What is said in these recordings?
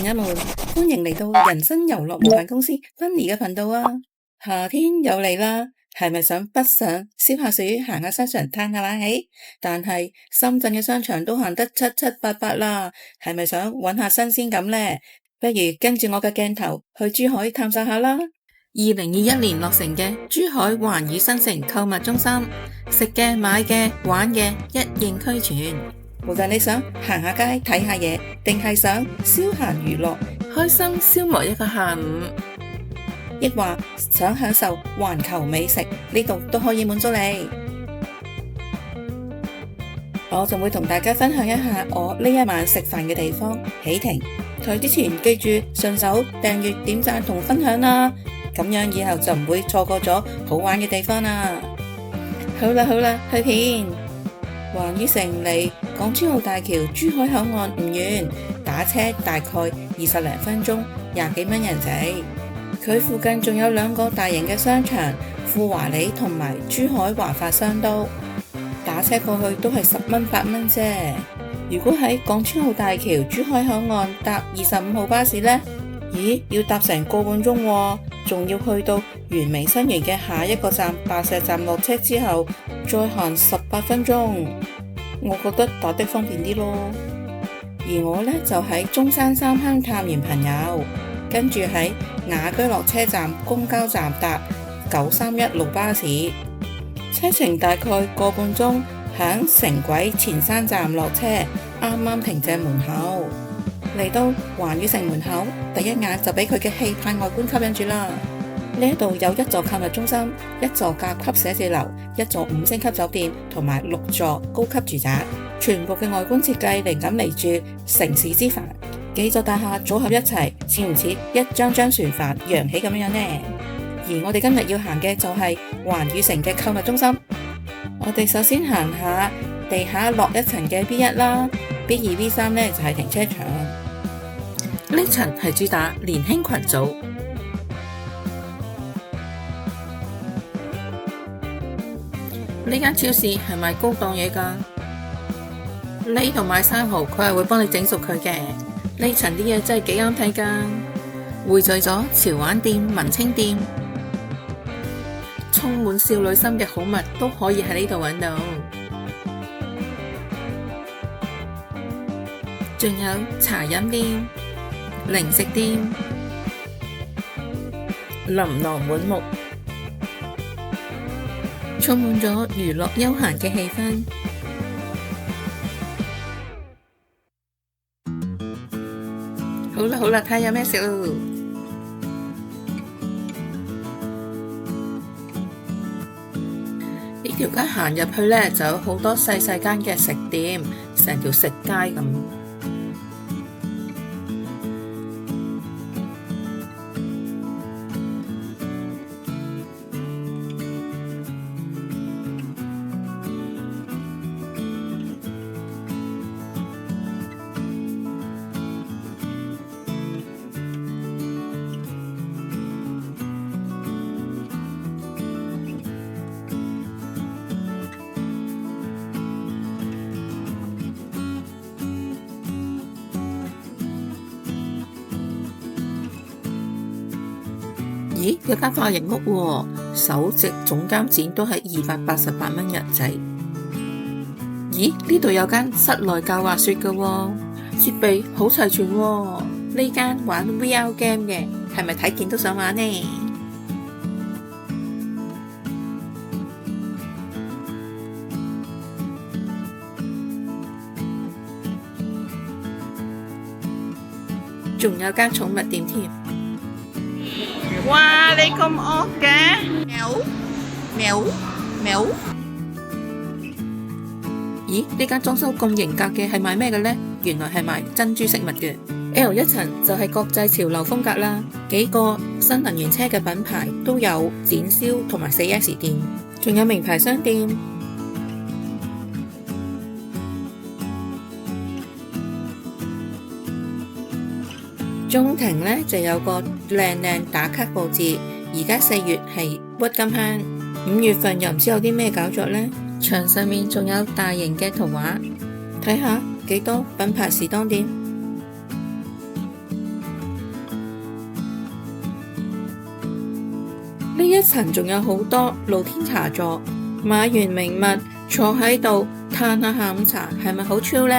朋友們，歡迎嚟到人生遊樂無限公司芬妮嘅頻道啊！夏天又嚟啦，係咪想北上消下暑，行下商場嘆下冷氣？但係深圳嘅商場都行得七七八八啦，係咪想揾下新鮮感呢？不如跟住我嘅鏡頭去珠海探索下啦！2021年落成嘅珠海環宇新城購物中心，食嘅、買嘅、玩嘅一應俱全。無論你想行下街睇下嘢，定係想消閒娛樂、開心消磨一個下午，亦或想享受環球美食，呢度都可以滿足你。我就會同大家分享一下我呢一晚食飯嘅地方喜亭。睇之前記住順手訂閱、點讚同分享啦，咁樣以後就唔會錯過咗好玩嘅地方啦。好啦，去片。環宇城離港珠澳大橋珠海口岸唔遠，打車大概20零分鐘，20幾蚊人仔。佢附近仲有2個大型嘅商場，富華里同埋珠海華發商都，打車過去都係10蚊8蚊啫。如果喺港珠澳大橋珠海口岸搭25號巴士呢，咦，要搭成個半鐘喎，仲要去到圓明新園嘅下一個站白石站落車之後，再行18分鐘。我覺得打的方便啲咯。而我呢，就喺中山三坑探完朋友，跟住喺雅居樂車站公交站搭931路巴士，車程大概個半鐘，響城軌前山站落車，啱啱停正門口。嚟到環宇城門口，第一眼就俾佢嘅氣派外觀吸引住啦。呢度有1座購物中心、1座甲級寫字樓、1座5星級酒店同埋6座高級住宅，全部嘅外觀設計靈感嚟自城市之繁，幾座大廈組合一齊，似唔似一張張船帆揚起咁樣呢？而我哋今日要行嘅就係環宇城嘅購物中心。我哋首先行下地下落一層嘅 B1 啦，B2、B3 呢就係停車場。呢層係主打年輕群組。呢間超市係賣高檔嘢㗎，呢度買生蠔佢係會幫你整熟佢嘅。呢層啲嘢真係幾啱睇㗎，匯聚咗潮玩店、文青店，充滿少女心嘅好物都可以喺呢度揾到。仲有茶飲店、零食店，琳琅滿目，充滿咗娛樂休閒嘅氣氛。好啦，睇下有咩食咯。呢條街行入去呢，就有好多細細間嘅食店，成條食街咁。咦，有間髮型屋喎，首席總監剪都係288蚊人仔。咦，呢度有間室內教滑雪嘅喎，設備好齊全喎。呢間玩 VR game 嘅，係咪睇見都想玩呢？仲有間寵物店添。哇！你咁惡嘅，喵！咦？呢間裝修咁型格嘅係賣咩嘅呢？原來係賣珍珠飾物嘅。L 一層就係國際潮流風格啦，幾個新能源車嘅品牌都有展銷同埋 4S 店，仲有名牌商店。中庭呢就有個靚打卡佈置，而家4月係鬱金香，5月份又唔知有啲咩搞作呢。牆上面仲有大型嘅圖畫，睇下幾多品牌時裝店。呢一層仲有好多露天茶座，買完名物坐喺度嘆下下午茶，係咪好 chill 呢？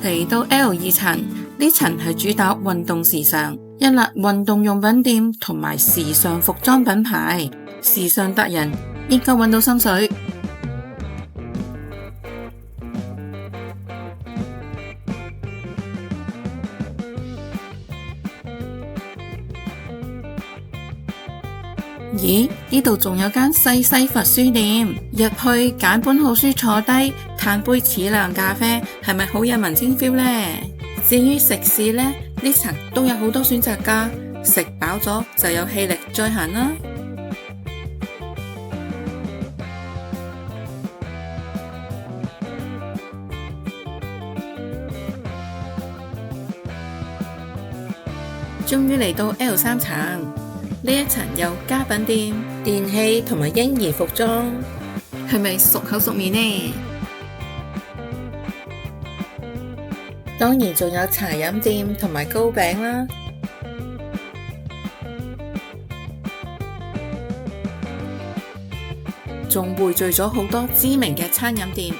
嚟到 L2 層，呢層係主打運動時尚，一立運動用品店同埋時尚服裝品牌，時尚達人應該揾到心水。咦，呢度仲有間西西佛書店，入去揀本好書坐低，嘆杯齒亮咖啡，係咪好有文青 feel 呢？至於食肆呢，呢層都有好多選擇㗎，食飽咗就有氣力再行啦。終於嚟到 L3 層。呢一層有家品店、電器同埋嬰兒服裝，係咪熟口熟面呢？當然仲有茶飲店同埋糕餅啦，仲匯聚咗好多知名嘅餐飲店，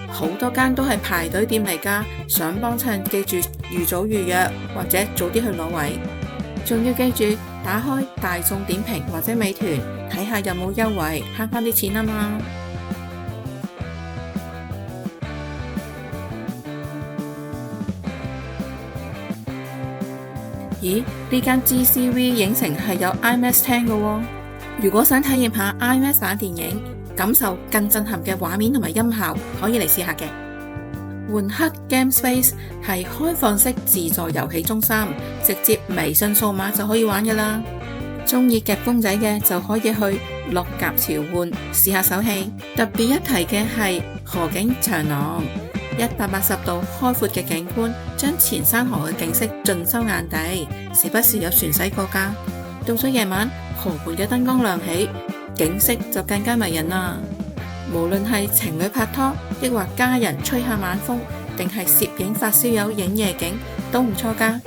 好多間都係排隊店嚟㗎，想幫襯記住預早預約或者早啲去攞位，仲要記住打開大眾點評或者美團睇下有冇優惠，慳返啲錢啊嘛！咦？呢間 GCV 影城係有 IMAX 廳㗎喎，如果想體驗下 IMAX 版電影，感受更震撼嘅畫面同埋音效，可以嚟試下嘅。換黑 Game Space 係開放式自助遊戲中心，直接微信掃碼就可以玩㗎喇。鍾意夾公仔嘅就可以去落夾潮玩試下手氣。特別一提嘅係河景長廊，180度開闊嘅景觀，將前山河嘅景色盡收眼底，時不時有船駛過㗎。到咗夜晚，河畔嘅燈光亮起，景色就更加迷人啦。無論係情侶拍拖，抑或家人吹下晚風，定係攝影發燒友影夜景，都唔錯㗎。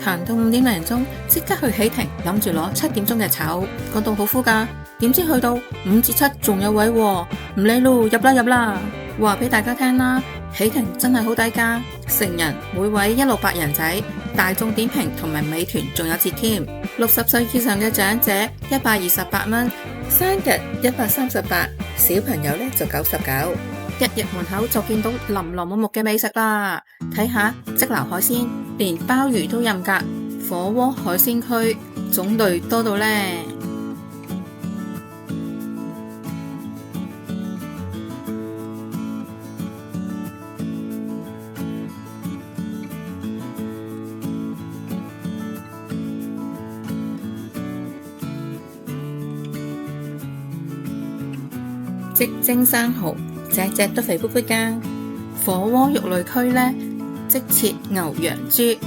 行到5點零鐘，即刻去喜亭，諗住攞7點鐘嘅籌，嗰度好敷㗎。點知去到5至7仲有位喎，唔理路，入啦入啦。話俾大家聽啦，喜亭真係好抵㗎，成人每位168人仔，大眾點評同埋美團仲有折添。60歲以上嘅長者128蚊，生日138，小朋友呢就99。一入門口就見到琳琅滿目嘅美食啦，睇下即撈海鮮，連鮑魚都任㗎，火鍋海鮮區種類多到呢。即蒸生蠔，隻隻都肥嘟嘟㗎。火鍋肉類區呢，即切牛羊豬，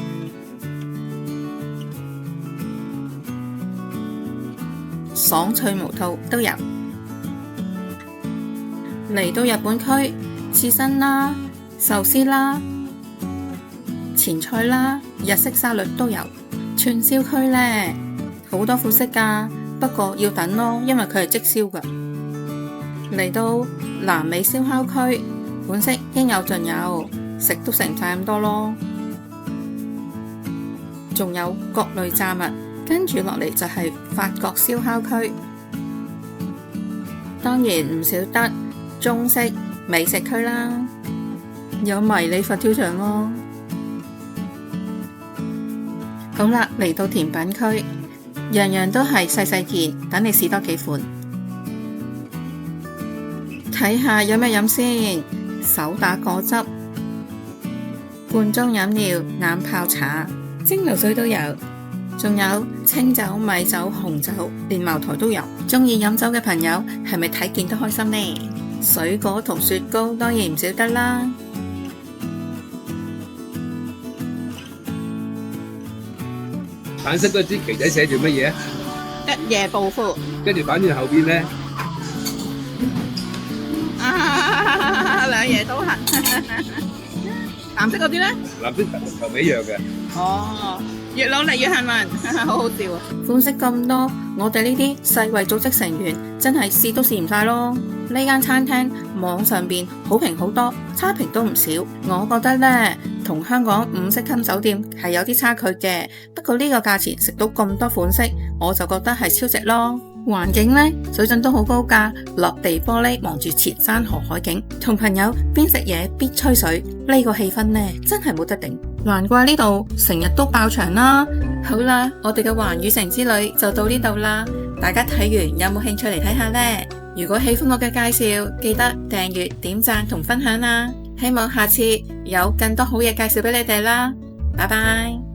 爽脆無肚都有。嚟到日本區，刺身啦、壽司啦、前菜啦、日式沙律都有。串燒區呢，好多款式㗎，不過要等咯，因為佢係即燒㗎。嚟到南美燒烤區，款式應有盡有，食都食唔晒咁多咯。仲有各類炸物，跟住落嚟就係法國燒烤區，當然唔少得中式美食區啦，有迷你佛跳牆咯。好啦，嚟到甜品區，樣樣都係細細件，等你試多幾款。睇下有咩飲先，手打果汁、罐裝飲料、冷泡茶、蒸餾水都有，仲有清酒、米酒、紅酒，連茅台都有。鍾意飲酒嘅朋友係咪睇見都開心呢？水果同雪糕當然唔少得啦。橙色嗰支旗仔寫住乜嘢啊？一夜暴富。跟住反轉後邊咧，兩嘢都係。藍色嗰啲咧？藍色頭尾一樣嘅。哦，月老好麗月幸運，好好笑啊！款式咁多，我哋呢啲世衛組織成員真係試都試唔晒咯。呢間餐廳網上邊好評好多，差評都唔少。我覺得呢，同香港五星級酒店係有啲差距嘅。不過呢個價錢食到咁多款式，我就覺得係超值咯。環境呢，水準都好高㗎，落地玻璃望住前山河海景，同朋友邊食嘢邊吹水，呢個氣氛呢，真係冇得頂。難怪呢度成日都爆場啦。好啦，我哋嘅環宇城之旅就到呢度啦。大家睇完有冇興趣嚟睇下呢？如果喜歡我嘅介紹，記得訂閱、點讚同分享啦。希望下次有更多好嘢介紹俾你哋啦。拜拜。